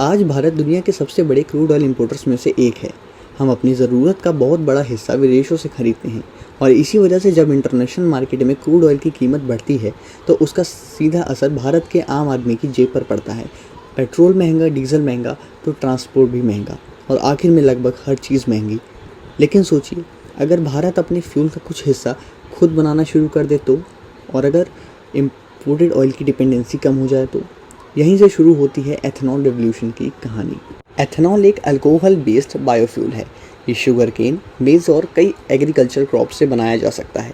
आज भारत दुनिया के सबसे बड़े क्रूड ऑयल इंपोर्टर्स में से एक है। हम अपनी ज़रूरत का बहुत बड़ा हिस्सा विदेशों से खरीदते हैं और इसी वजह से जब इंटरनेशनल मार्केट में क्रूड ऑयल की कीमत बढ़ती है तो उसका सीधा असर भारत के आम आदमी की जेब पर पड़ता है। पेट्रोल महंगा, डीजल महंगा तो ट्रांसपोर्ट भी महंगा और आखिर में लगभग हर चीज़ महंगी। लेकिन सोचिए, अगर भारत अपने फ्यूल का कुछ हिस्सा खुद बनाना शुरू कर दे तो, और अगर इम्पोर्टेड ऑयल की डिपेंडेंसी कम हो जाए तो। यहीं से शुरू होती है एथेनॉल रेवोल्यूशन की कहानी। एथेनॉल एक अल्कोहल बेस्ड बायोफ्यूल है। ये शुगर केन, मेज और कई एग्रीकल्चर क्रॉप से बनाया जा सकता है।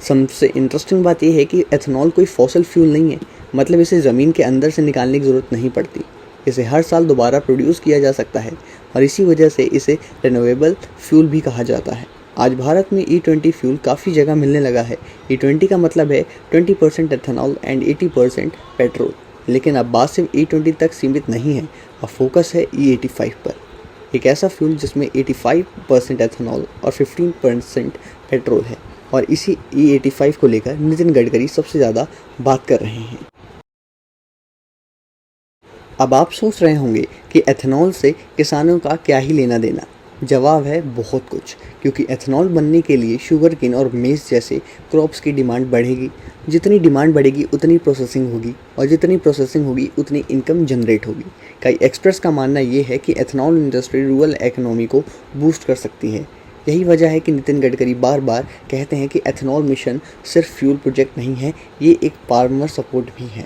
सबसे इंटरेस्टिंग बात यह है कि एथेनॉल कोई फॉसिल फ्यूल नहीं है, मतलब इसे ज़मीन के अंदर से निकालने की ज़रूरत नहीं पड़ती। इसे हर साल दोबारा प्रोड्यूस किया जा सकता है और इसी वजह से इसे रिन्यूएबल फ्यूल भी कहा जाता है। आज भारत में E20 फ्यूल काफ़ी जगह मिलने लगा है। E20 का मतलब है 20% एथेनॉल एंड 80% पेट्रोल। लेकिन अब बात सिर्फ E20 तक सीमित नहीं है, अब फोकस है E85 पर। एक ऐसा फ्यूल जिसमें 85% एथेनॉल और 15% पेट्रोल है, और इसी E85 को लेकर नितिन गडकरी सबसे ज़्यादा बात कर रहे हैं। अब आप सोच रहे होंगे कि एथेनॉल से किसानों का क्या ही लेना देना। जवाब है बहुत कुछ, क्योंकि एथेनॉल बनने के लिए शुगर केन और मेज जैसे क्रॉप्स की डिमांड बढ़ेगी। जितनी डिमांड बढ़ेगी उतनी प्रोसेसिंग होगी, और जितनी प्रोसेसिंग होगी उतनी इनकम जनरेट होगी। कई एक्सपर्ट्स का मानना ये है कि एथेनॉल इंडस्ट्री रूरल इकोनॉमी को बूस्ट कर सकती है। यही वजह है कि नितिन गडकरी बार बार कहते हैं कि एथेनॉल मिशन सिर्फ फ्यूल प्रोजेक्ट नहीं है, ये एक फार्मर सपोर्ट भी है।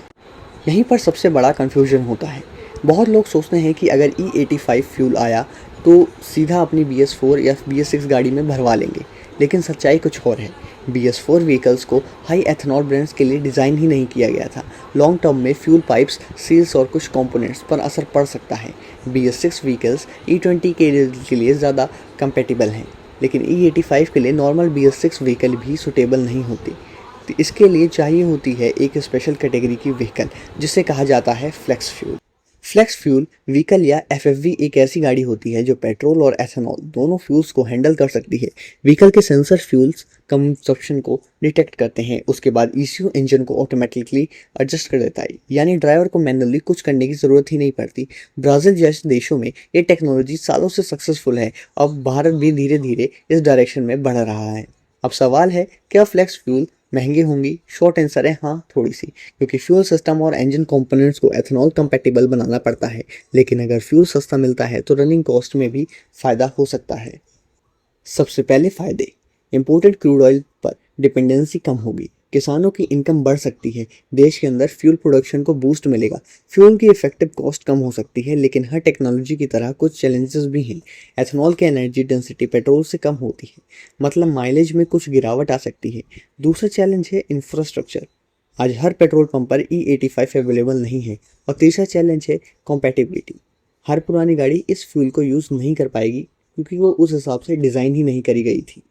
यहीं पर सबसे बड़ा कन्फ्यूजन होता है। बहुत लोग सोचते हैं कि अगर E85 फ्यूल आया तो सीधा अपनी BS4 या BS6 गाड़ी में भरवा लेंगे, लेकिन सच्चाई कुछ और है। BS4 व्हीकल्स को हाई एथेनॉल ब्रांड्स के लिए डिज़ाइन ही नहीं किया गया था। लॉन्ग टर्म में फ्यूल पाइप्स, सील्स और कुछ कंपोनेंट्स पर असर पड़ सकता है। BS6 व्हीकल्स E20 के लिए ज़्यादा कंपेटिबल हैं, लेकिन E85 के लिए नॉर्मल BS6 व्हीकल भी सूटेबल नहीं होती। तो इसके लिए चाहिए होती है एक स्पेशल कैटेगरी की व्हीकल, जिसे कहा जाता है flex fuel. Flex fuel vehicle या FFV एक ऐसी गाड़ी होती है जो पेट्रोल और एथेनॉल दोनों फ्यूल्स को हैंडल कर सकती है। व्हीकल के सेंसर फ्यूल्स कंजप्शन को डिटेक्ट करते हैं, उसके बाद ECU इंजन को ऑटोमेटिकली एडजस्ट कर देता है, यानी ड्राइवर को मैनुअली कुछ करने की ज़रूरत ही नहीं पड़ती। ब्राज़ील जैसे देशों में ये टेक्नोलॉजी सालों से सक्सेसफुल है। अब भारत भी धीरे धीरे इस डायरेक्शन में बढ़ रहा है। अब सवाल है, क्या फ्लेक्स फ्यूल महंगी होंगी? शॉर्ट आंसर है हाँ, थोड़ी सी, क्योंकि फ्यूल सिस्टम और इंजन कंपोनेंट्स को एथेनॉल कंपैटिबल बनाना पड़ता है। लेकिन अगर फ्यूल सस्ता मिलता है तो रनिंग कॉस्ट में भी फ़ायदा हो सकता है। सबसे पहले फ़ायदे, इंपोर्टेड क्रूड ऑयल पर डिपेंडेंसी कम होगी, किसानों की इनकम बढ़ सकती है, देश के अंदर फ्यूल प्रोडक्शन को बूस्ट मिलेगा। फ्यूल की इफेक्टिव कॉस्ट कम हो सकती है, लेकिन हर टेक्नोलॉजी की तरह कुछ चैलेंजेस भी हैं। एथेनॉल की एनर्जी डेंसिटी पेट्रोल से कम होती है, मतलब माइलेज में कुछ गिरावट आ सकती है। दूसरा चैलेंज है इंफ्रास्ट्रक्चर। आज हर पेट्रोल पंप पर E85 अवेलेबल नहीं है। और तीसरा चैलेंज है कॉम्पैटिबिलिटी। हर पुरानी गाड़ी इस फ्यूल को यूज़ नहीं कर पाएगी, क्योंकि वो उस हिसाब से डिज़ाइन ही नहीं करी गई थी।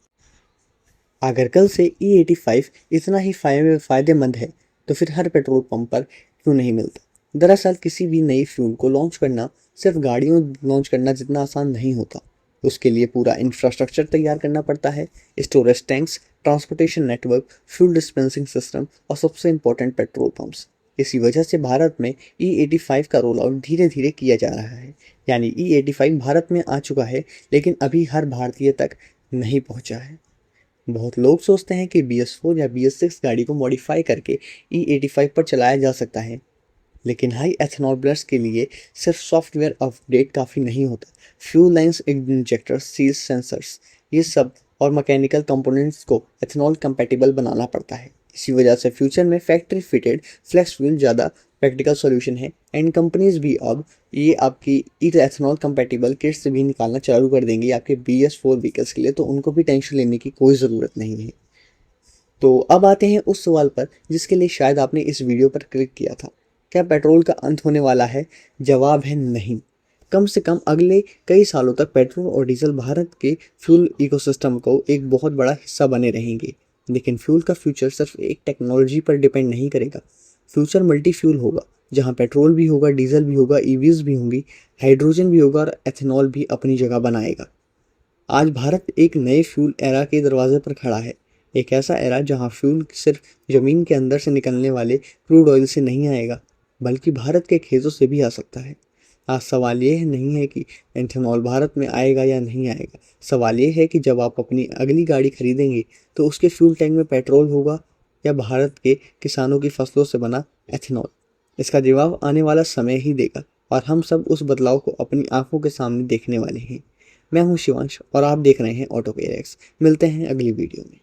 अगर कल से E85 इतना ही फ़ायदेमंद है तो फिर हर पेट्रोल पंप पर क्यों नहीं मिलता? दरअसल किसी भी नई फ्यूल को लॉन्च करना सिर्फ गाड़ियों लॉन्च करना जितना आसान नहीं होता। उसके लिए पूरा इंफ्रास्ट्रक्चर तैयार करना पड़ता है। Storage tanks, transportation network, fuel dispensing system और सबसे इम्पोर्टेंट पेट्रोल पंप्स। इसी वजह से भारत में E85 का रोल आउट धीरे धीरे किया जा रहा है। यानी E85 भारत में आ चुका है, लेकिन अभी हर भारतीय तक नहीं पहुंचा है। बहुत लोग सोचते हैं कि BS4 या BS6 गाड़ी को मॉडिफाई करके E85 पर चलाया जा सकता है, लेकिन हाई एथेनॉल ब्लेंड्स के लिए सिर्फ सॉफ्टवेयर अपडेट काफ़ी नहीं होता। Fuel lines, injectors, seals, sensors, ये सब और मैकेनिकल कंपोनेंट्स को एथेनॉल कंपैटिबल बनाना पड़ता है। इसी वजह से फ्यूचर में फैक्ट्री फिटेड फ्लेक्स फ्यूल ज़्यादा प्रैक्टिकल सॉल्यूशन है, एंड कंपनीज भी अब ये आपकी एथेनॉल कंपैटिबल किट्स भी निकालना चालू कर देंगी आपके BS4 व्हीकल्स के लिए, तो उनको भी टेंशन लेने की कोई ज़रूरत नहीं है। तो अब आते हैं उस सवाल पर जिसके लिए शायद आपने इस वीडियो पर क्लिक किया था। क्या पेट्रोल का अंत होने वाला है? जवाब है नहीं। कम से कम अगले कई सालों तक पेट्रोल और डीजल भारत के फ्यूल इकोसिस्टम को एक बहुत बड़ा हिस्सा बने रहेंगे। लेकिन फ्यूल का फ्यूचर सिर्फ एक टेक्नोलॉजी पर डिपेंड नहीं करेगा। फ्यूचर मल्टी फ्यूल होगा, जहाँ पेट्रोल भी होगा, डीजल भी होगा, EVs भी होंगी, हाइड्रोजन भी होगा और एथेनॉल भी अपनी जगह बनाएगा। आज भारत एक नए फ्यूल एरा के दरवाजे पर खड़ा है। एक ऐसा एरा जहां फ्यूल सिर्फ ज़मीन के अंदर से निकलने वाले क्रूड ऑयल से नहीं आएगा, बल्कि भारत के खेतों से भी आ सकता है। आज सवाल ये नहीं है कि एथेनॉल भारत में आएगा या नहीं आएगा, सवाल ये है कि जब आप अपनी अगली गाड़ी खरीदेंगे तो उसके फ्यूल टैंक में पेट्रोल होगा या भारत के किसानों की फसलों से बना एथेनॉल। इसका जवाब आने वाला समय ही देगा और हम सब उस बदलाव को अपनी आंखों के सामने देखने वाले हैं। मैं हूं शिवांश और आप देख रहे हैं ऑटो केयर एक्स। मिलते हैं अगली वीडियो में।